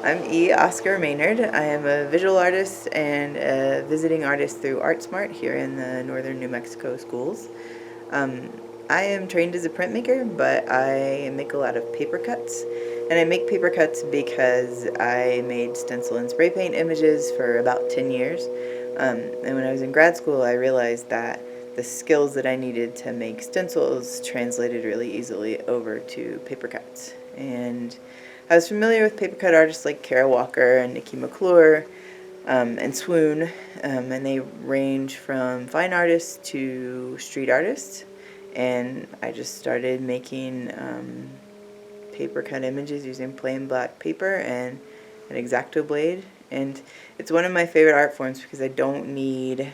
I'm Oscar Maynard. I am a visual artist and a visiting artist through ARTsmart here in the northern New Mexico schools. I am trained as a printmaker, but I make a lot of paper cuts. And I make paper cuts because I made stencil and spray paint images for about 10 years. And when I was in grad school, I realized that the skills that I needed to make stencils translated really easily over to paper cuts. And I was familiar with paper cut artists like Kara Walker and Nikki McClure and Swoon, and they range from fine artists to street artists. And I just started making paper cut images using plain black paper and an X-Acto blade. And it's one of my favorite art forms because I don't need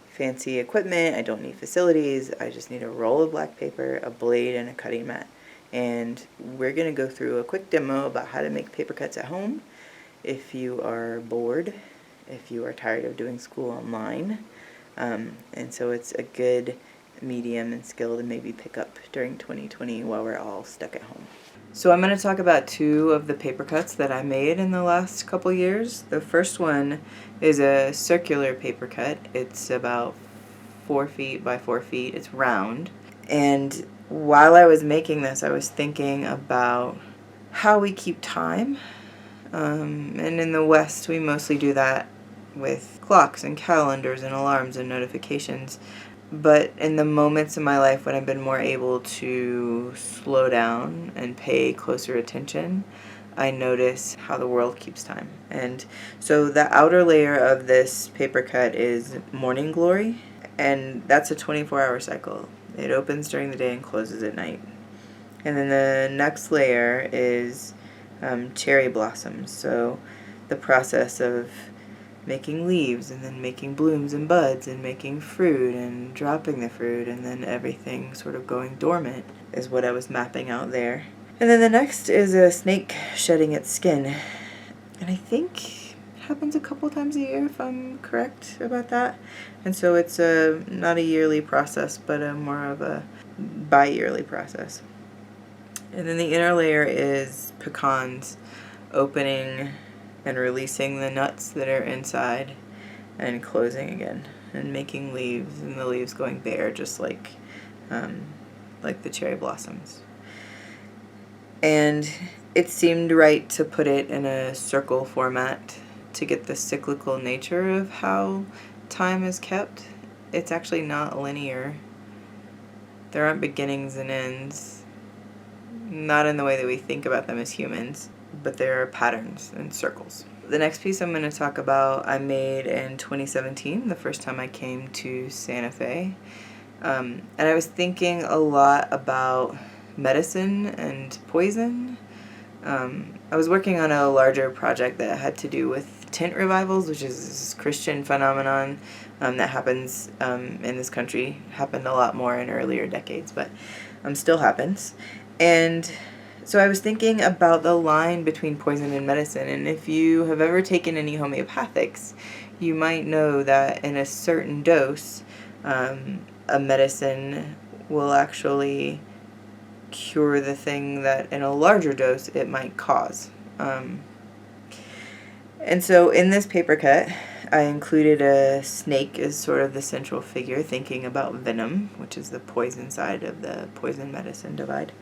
fancy equipment, I don't need facilities, I just need a roll of black paper, a blade, and a cutting mat. And we're going to go through a quick demo about how to make paper cuts at home if you are bored, if you are tired of doing school online. And so it's a good medium and skill to maybe pick up during 2020 while we're all stuck at home. So I'm going to talk about two of the paper cuts that I made in the last couple years. The first one is a circular paper cut. It's about 4 feet by 4 feet. It's round. And while I was making this, I was thinking about how we keep time. And in the West, we mostly do that with clocks and calendars and alarms and notifications. But in the moments in my life when I've been more able to slow down and pay closer attention, I notice how the world keeps time. And so the outer layer of this paper cut is Morning Glory, and that's a 24-hour cycle. It opens during the day and closes at night. And then the next layer is cherry blossoms. So the process of making leaves and then making blooms and buds and making fruit and dropping the fruit and then everything sort of going dormant is what I was mapping out there. And then the next is a snake shedding its skin. And I think happens a couple times a year if I'm correct about that. And so it's not a yearly process but more of a bi-yearly process. And then the inner layer is pecans opening and releasing the nuts that are inside and closing again and making leaves and the leaves going bare just like the cherry blossoms. And it seemed right to put it in a circle format to get the cyclical nature of how time is kept. It's actually not linear. There aren't beginnings and ends, not in the way that we think about them as humans, but there are patterns and circles. The next piece I'm going to talk about I made in 2017, the first time I came to Santa Fe. And I was thinking a lot about medicine and poison. I was working on a larger project that had to do with tent revivals, which is this Christian phenomenon that happens in this country. Happened a lot more in earlier decades, but still happens. And so I was thinking about the line between poison and medicine, and if you have ever taken any homeopathics, you might know that in a certain dose, a medicine will actually cure the thing that in a larger dose it might cause. And so in this paper cut, I included a snake as sort of the central figure, thinking about venom, which is the poison side of the poison medicine divide.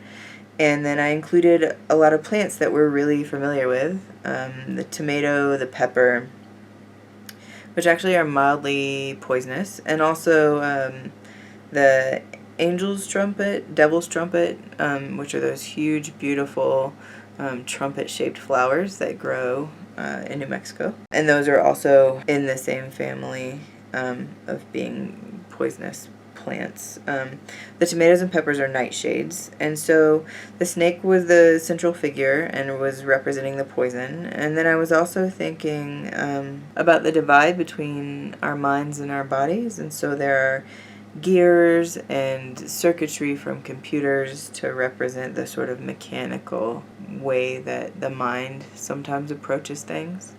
And then I included a lot of plants that we're really familiar with, the tomato, the pepper, which actually are mildly poisonous, and also the angel's trumpet, devil's trumpet, which are those huge, beautiful trumpet-shaped flowers that grow in New Mexico. And those are also in the same family of being poisonous plants. The tomatoes and peppers are nightshades, and so the snake was the central figure and was representing the poison. And then I was also thinking about the divide between our minds and our bodies, and so there are gears and circuitry from computers to represent the sort of mechanical way that the mind sometimes approaches things,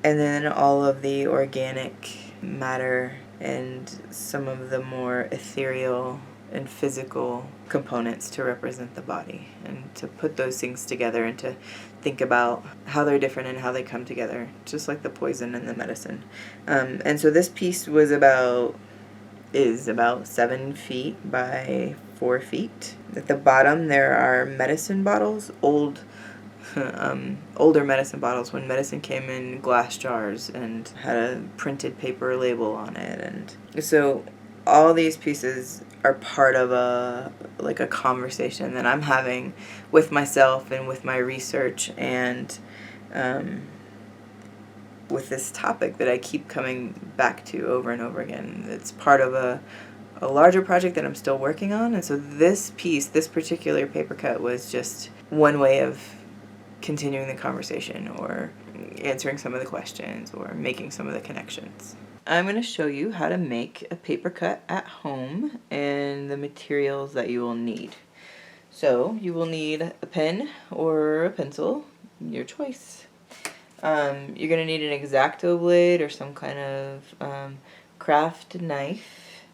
and then all of the organic matter and some of the more ethereal and physical components to represent the body, and to put those things together and to think about how they're different and how they come together, just like the poison and the medicine. And so this piece is about 7 feet by 4 feet. At the bottom there are medicine bottles, older medicine bottles when medicine came in glass jars and had a printed paper label on it. And so all these pieces are part of a conversation that I'm having with myself and with my research, and with this topic that I keep coming back to over and over again. It's part of a larger project that I'm still working on, and so this particular paper cut was just one way of continuing the conversation, or answering some of the questions, or making some of the connections. I'm going to show you how to make a paper cut at home and the materials that you will need. So you will need a pen or a pencil, your choice. You're going to need an X-Acto blade or some kind of craft knife.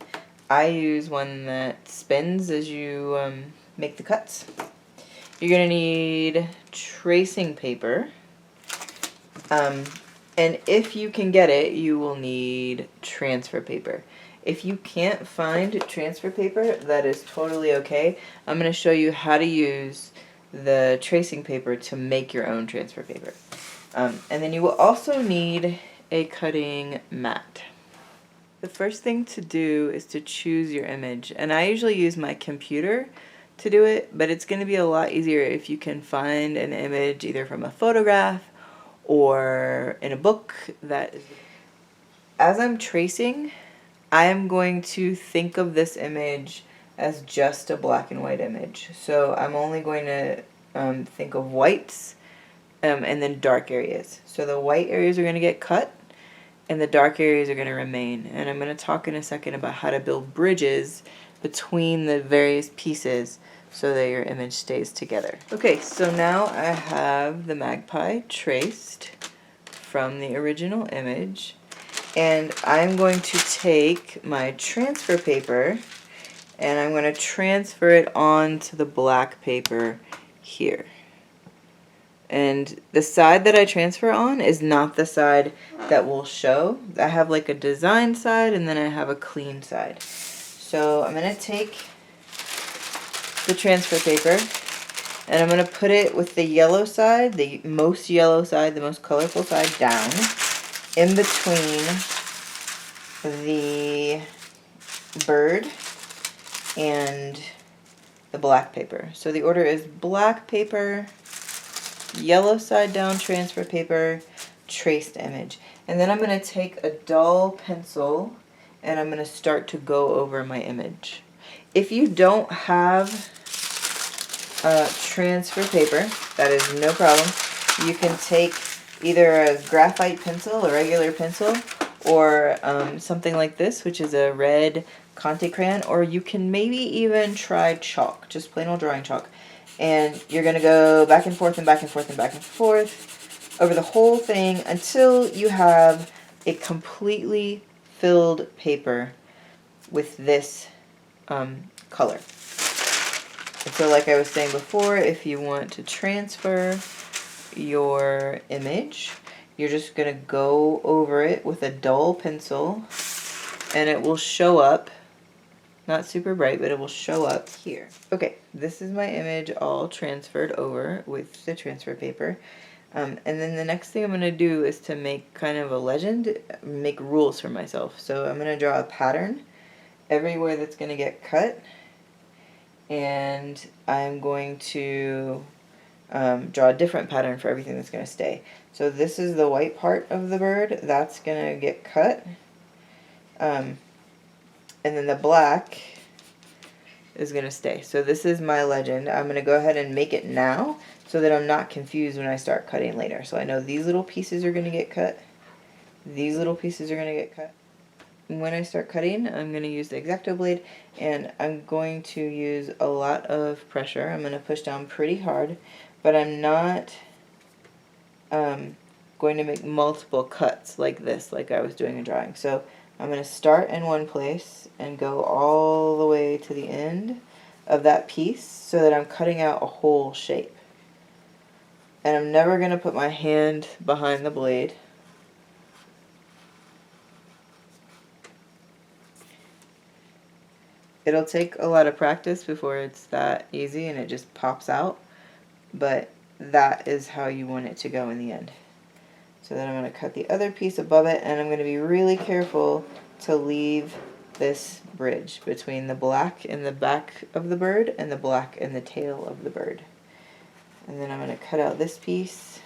I use one that spins as you make the cuts. You're going to need tracing paper. And if you can get it, you will need transfer paper. If you can't find transfer paper, that is totally okay. I'm going to show you how to use the tracing paper to make your own transfer paper. And then you will also need a cutting mat. The first thing to do is to choose your image. And I usually use my computer to do it, but it's going to be a lot easier if you can find an image either from a photograph or in a book. As I'm tracing, I am going to think of this image as just a black and white image. So I'm only going to think of whites and then dark areas. So the white areas are going to get cut and the dark areas are going to remain. And I'm going to talk in a second about how to build bridges between the various pieces so that your image stays together. Okay, so now I have the magpie traced from the original image, and I'm going to take my transfer paper and I'm going to transfer it onto the black paper here. And the side that I transfer on is not the side that will show. I have like a design side and then I have a clean side. So I'm going to take the transfer paper and I'm going to put it with the yellow side, the most yellow side, the most colorful side, down in between the bird and the black paper. So the order is black paper, yellow side down transfer paper, traced image. And then I'm going to take a dull pencil and I'm going to start to go over my image. If you don't have transfer paper, that is no problem. You can take either a graphite pencil, a regular pencil, or something like this, which is a red Conte crayon, or you can maybe even try chalk, just plain old drawing chalk. And you're going to go back and forth and back and forth and back and forth over the whole thing until you have a completely filled paper with this color. And so like I was saying before, if you want to transfer your image, you're just going to go over it with a dull pencil and it will show up, not super bright, but it will show up here. Okay, this is my image all transferred over with the transfer paper. And then the next thing I'm going to do is to make kind of a legend, make rules for myself. So I'm going to draw a pattern everywhere that's going to get cut. And I'm going to draw a different pattern for everything that's going to stay. So this is the white part of the bird. That's going to get cut. And then the black is going to stay. So this is my legend. I'm going to go ahead and make it now so that I'm not confused when I start cutting later. So I know these little pieces are going to get cut. These little pieces are going to get cut. When I start cutting, I'm going to use the X-Acto blade and I'm going to use a lot of pressure. I'm going to push down pretty hard, but I'm not going to make multiple cuts like this, like I was doing in drawing. So I'm going to start in one place and go all the way to the end of that piece so that I'm cutting out a whole shape. And I'm never going to put my hand behind the blade. It'll take a lot of practice before it's that easy and it just pops out, but that is how you want it to go in the end. So then I'm going to cut the other piece above it, and I'm going to be really careful to leave this bridge between the black in the back of the bird and the black in the tail of the bird. And then I'm going to cut out this piece.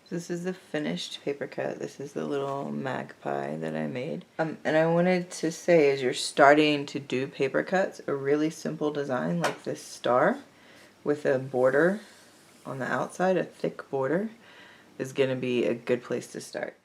This is the finished paper cut. This is the little magpie that I made. And I wanted to say, as you're starting to do paper cuts, a really simple design like this star with a border on the outside, a thick border, is going to be a good place to start.